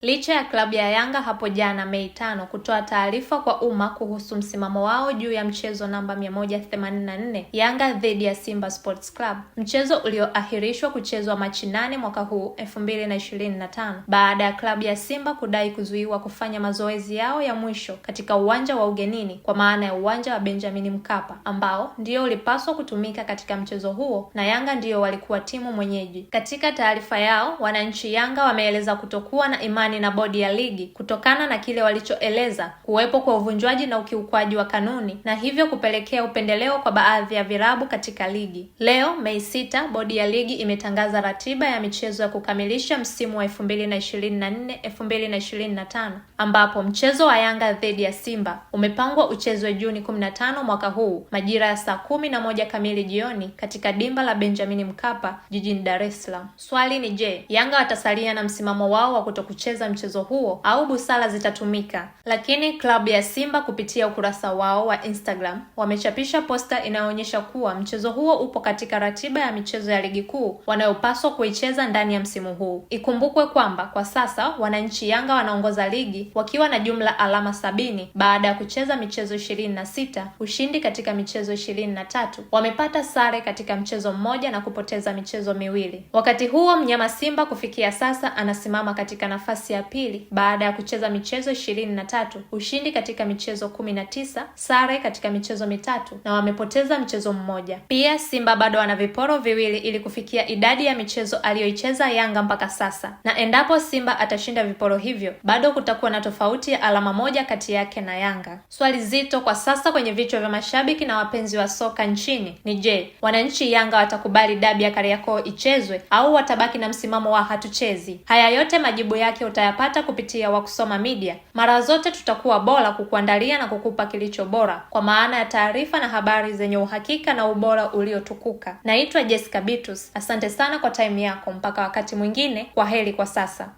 Licha ya klabu ya Yanga hapo jana Mei 5 kutoa taarifa kwa umma kuhusu msimamo wao juu ya mchezo namba 184 Yanga dhidi ya Simba Sports Club, mchezo ulioahirishwa kuchezwa Machi 8 mwaka huu 2025 baada ya klabu ya Simba kudai kuzuiwa kufanya mazoezi yao ya mwisho katika uwanja wa ugenini, kwa maana ya uwanja wa Benjamin Mkapa ambao ndio ulipaswa kutumika katika mchezo huo na Yanga ndio walikuwa timu mwenyeji. Katika taarifa yao, wananchi Yanga wameeleza kutokuwa na imani na bodi ya ligi kutokana na kile walichoeleza kuwepo kwa uvunjwaji na ukiukwaji wa kanuni, na hivyo kupelekea upendeleo kwa baadhi ya vilabu katika ligi. Leo Mei 6, bodi ya ligi imetangaza ratiba ya michezo ya kukamilisha msimu wa 2024-2025 ambapo mchezo wa Yanga dhidi ya Simba umepangwa uchezwe Juni 15 mwaka huu majira ya saa 11 kamili jioni katika dimba la Benjamin Mkapa jijini Dar es Salaam. Swali ni je, Yanga watasalia na msimamo wao wa kutokucheza mchezo huo au busara zitatumika? Lakini klabu ya Simba kupitia ukurasa wao wa Instagram wamechapisha posta inayoonyesha kuwa mchezo huo upo katika ratiba ya michezo ya ligi kuu wanayopaswa kuicheza ndani ya msimu huu. Ikumbukwe kwamba kwa sasa wananchi Yanga wanaongoza ligi wakiwa na jumla alama 70 baada ya kucheza michezo 26, ushindi katika michezo 23, wamepata sare katika mchezo mmoja na kupoteza michezo miwili. Wakati huo mnyama Simba kufikia sasa anasimama katika nafasi ya pili baada ya kucheza michezo 23, ushindi katika michezo 19, sare katika michezo mitatu na wamepoteza mchezo mmoja. Pia Simba bado wana viporo viwili ili kufikia idadi ya michezo aliyoicheza Yanga mpaka sasa, na endapo Simba atashinda viporo hivyo bado kutakuwa na tofauti ya alama moja kati yake na Yanga. Swali zito kwa sasa kwenye vichwa vya mashabiki na wapenzi wa soka nchini ni je, wananchi Yanga watakubali dabi ya Kariakoo ichezwe au watabaki na msimamo wa hatuchezi? Haya yote majibu yake utayapata kupitia Wakusoma Media. Mara zote tutakuwa bora kukuandalia na kukupa kilicho bora, kwa maana ya taarifa na habari zenye uhakika na ubora uliotukuka. Naitwa Jessica Bitus. Asante sana kwa time yako. Mpaka wakati mwingine, kwaheri kwa sasa.